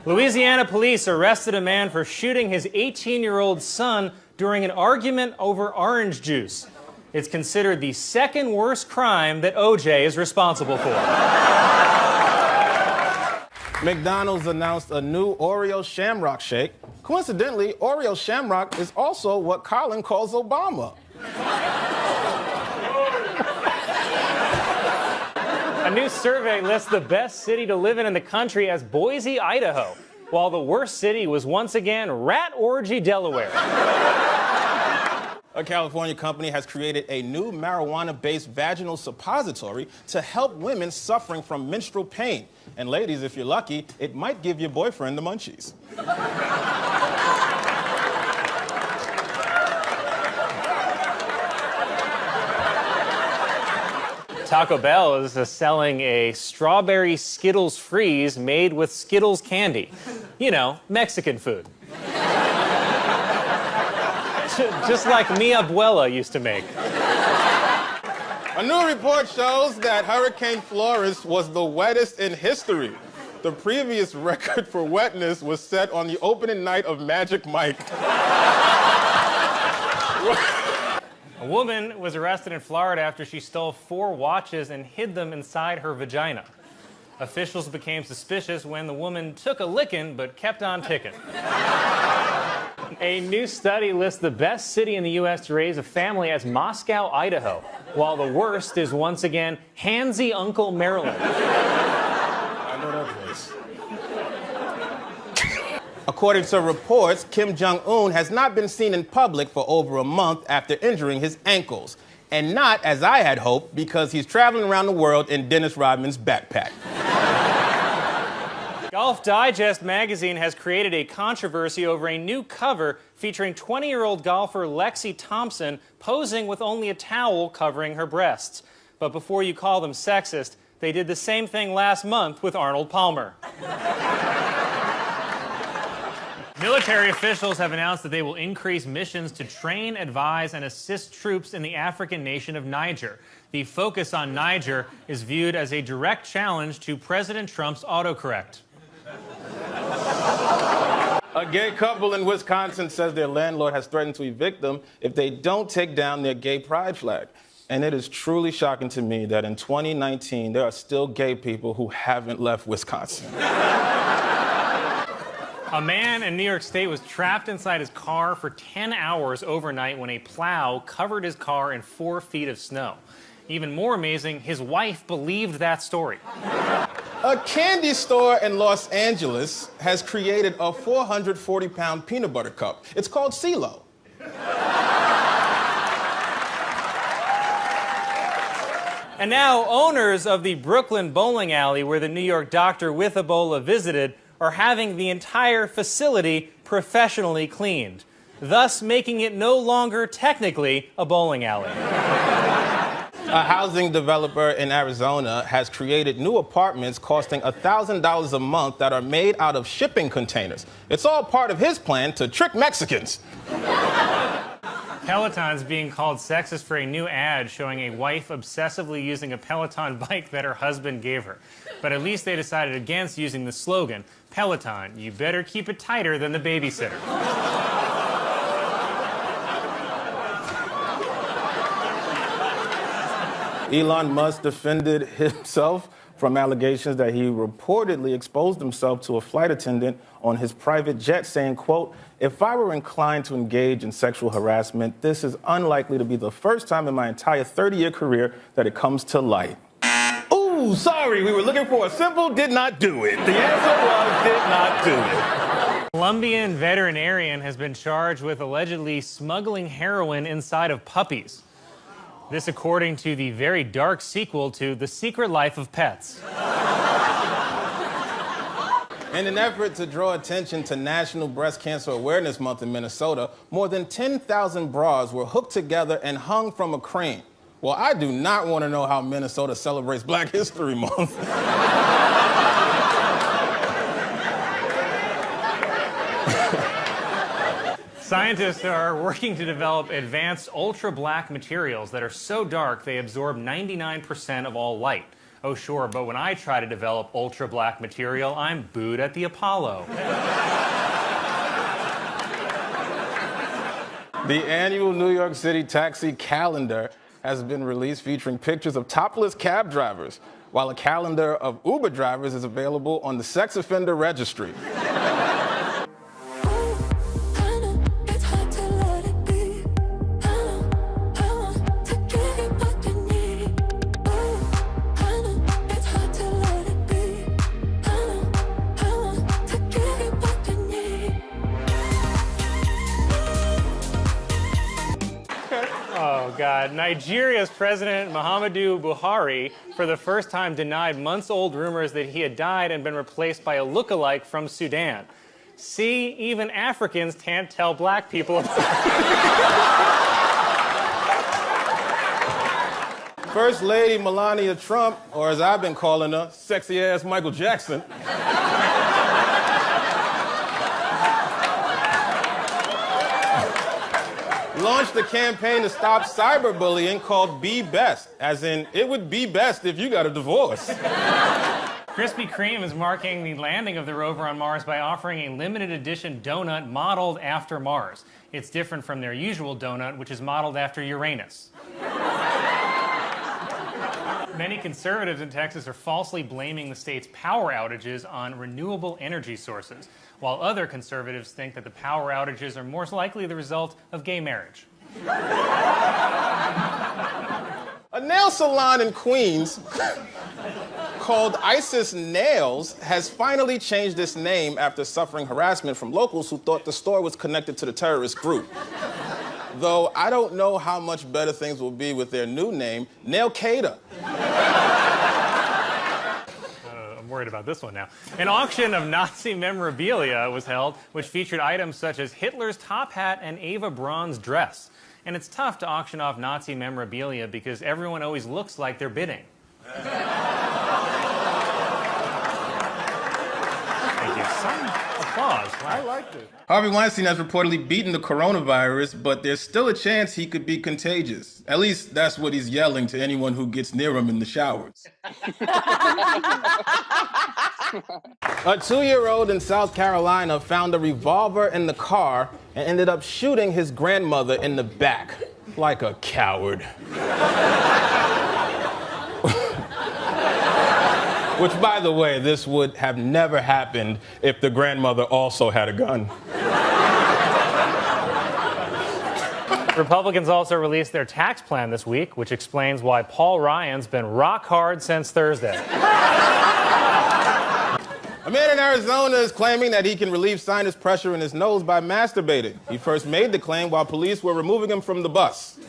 Louisiana police arrested a man for shooting his 18-year-old son during an argument over orange juice. It's considered the second worst crime that OJ is responsible for. McDonald's announced a new Oreo Shamrock Shake. Coincidentally, Oreo Shamrock is also what Colin calls Obama. A new survey lists the best city to live in the country as Boise, Idaho, while the worst city was once again Rat Orgy, Delaware. A California company has created a new marijuana-based vaginal suppository to help women suffering from menstrual pain. And ladies, if you're lucky, it might give your boyfriend the munchies. Taco Bell is selling a strawberry Skittles Freeze made with Skittles candy. You know, Mexican food. Just like mi abuela used to make. A new report shows that Hurricane Florence was the wettest in history. The previous record for wetness was set on the opening night of Magic Mike. A woman was arrested in Florida after she stole 4 watches and hid them inside her vagina. Officials became suspicious when the woman took a licking but kept on ticking. A new study lists the best city in the U.S. to raise a family as Moscow, Idaho, while the worst is once again Handsy Uncle, Maryland. I know that place. According to reports, Kim Jong-un has not been seen in public for over a month after injuring his ankles. And not, as I had hoped, because he's traveling around the world in Dennis Rodman's backpack. Golf Digest magazine has created a controversy over a new cover featuring 20-year-old golfer Lexi Thompson posing with only a towel covering her breasts. But before you call them sexist, they did the same thing last month with Arnold Palmer. Military officials have announced that they will increase missions to train, advise, and assist troops in the African nation of Niger. The focus on Niger is viewed as a direct challenge to President Trump's autocorrect. A gay couple in Wisconsin says their landlord has threatened to evict them if they don't take down their gay pride flag. And it is truly shocking to me that in 2019, there are still gay people who haven't left Wisconsin. A man in New York State was trapped inside his car for 10 hours overnight when a plow covered his car in 4 feet of snow. Even more amazing, his wife believed that story. A candy store in Los Angeles has created a 440-pound peanut butter cup. It's called CeeLo. And now owners of the Brooklyn bowling alley where the New York doctor with Ebola visited are having the entire facility professionally cleaned, thus making it no longer technically a bowling alley. A housing developer in Arizona has created new apartments costing $1,000 a month that are made out of shipping containers. It's all part of his plan to trick Mexicans. Peloton's being called sexist for a new ad showing a wife obsessively using a Peloton bike that her husband gave her. But at least they decided against using the slogan, Peloton, you better keep it tighter than the babysitter. Elon Musk defended himself from allegations that he reportedly exposed himself to a flight attendant on his private jet, saying, quote, if I were inclined to engage in sexual harassment, this is unlikely to be the first time in my entire 30-year career that it comes to light. Ooh, sorry, we were looking for a simple did not do it. The answer was did not do it. Colombian veterinarian has been charged with allegedly smuggling heroin inside of puppies. This according to the very dark sequel to The Secret Life of Pets. In an effort to draw attention to National Breast Cancer Awareness Month in Minnesota, more than 10,000 bras were hooked together and hung from a crane. Well, I do not want to know how Minnesota celebrates Black History Month. Scientists are working to develop advanced ultra-black materials that are so dark they absorb 99% of all light. Oh, sure, but when I try to develop ultra-black material, I'm booed at the Apollo. The annual New York City taxi calendar has been released featuring pictures of topless cab drivers, while a calendar of Uber drivers is available on the sex offender registry. Oh, God. Nigeria's President Muhammadu Buhari, for the first time, denied months-old rumors that he had died and been replaced by a look-alike from Sudan. See, even Africans can't tell black people apart. First Lady Melania Trump, or as I've been calling her, sexy-ass Michael Jackson, launched a campaign to stop cyberbullying called Be Best, as in, it would be best if you got a divorce. Krispy Kreme is marking the landing of the rover on Mars by offering a limited edition donut modeled after Mars. It's different from their usual donut, which is modeled after Uranus. Many conservatives in Texas are falsely blaming the state's power outages on renewable energy sources, while other conservatives think that the power outages are more likely the result of gay marriage. A nail salon in Queens called Isis Nails has finally changed its name after suffering harassment from locals who thought the store was connected to the terrorist group. Though I don't know how much better things will be with their new name, Nail Cater. I'm worried about this one now. An auction of Nazi memorabilia was held, which featured items such as Hitler's top hat and Eva Braun's dress. And it's tough to auction off Nazi memorabilia because everyone always looks like they're bidding. Thank you. Some applause. Wow. I liked it. Harvey Weinstein has reportedly beaten the coronavirus, but there's still a chance he could be contagious. At least that's what he's yelling to anyone who gets near him in the showers. A 2-year-old in South Carolina found a revolver in the car and ended up shooting his grandmother in the back, like a coward. Which, by the way, this would have never happened if the grandmother also had a gun. Republicans also released their tax plan this week, which explains why Paul Ryan's been rock hard since Thursday. A man in Arizona is claiming that he can relieve sinus pressure in his nose by masturbating. He first made the claim while police were removing him from the bus.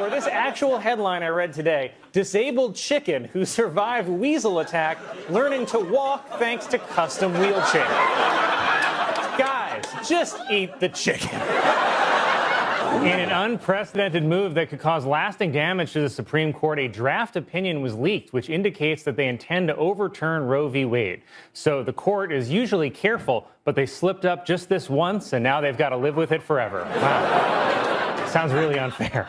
Or this actual headline I read today, disabled chicken who survived weasel attack learning to walk thanks to custom wheelchair. Guys, just eat the chicken. In an unprecedented move that could cause lasting damage to the Supreme Court, a draft opinion was leaked, which indicates that they intend to overturn Roe v. Wade. So the court is usually careful, but they slipped up just this once, and now they've got to live with it forever. Wow. Sounds really unfair.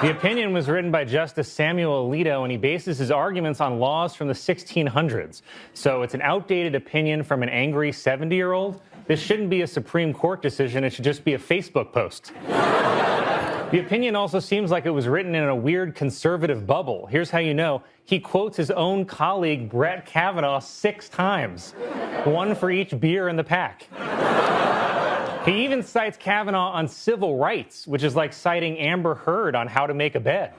The opinion was written by Justice Samuel Alito, and he bases his arguments on laws from the 1600s. So it's an outdated opinion from an angry 70-year-old. This shouldn't be a Supreme Court decision. It should just be a Facebook post. The opinion also seems like it was written in a weird conservative bubble. Here's how you know. He quotes his own colleague, Brett Kavanaugh, 6 times, one for each beer in the pack. He even cites Kavanaugh on civil rights, which is like citing Amber Heard on how to make a bed.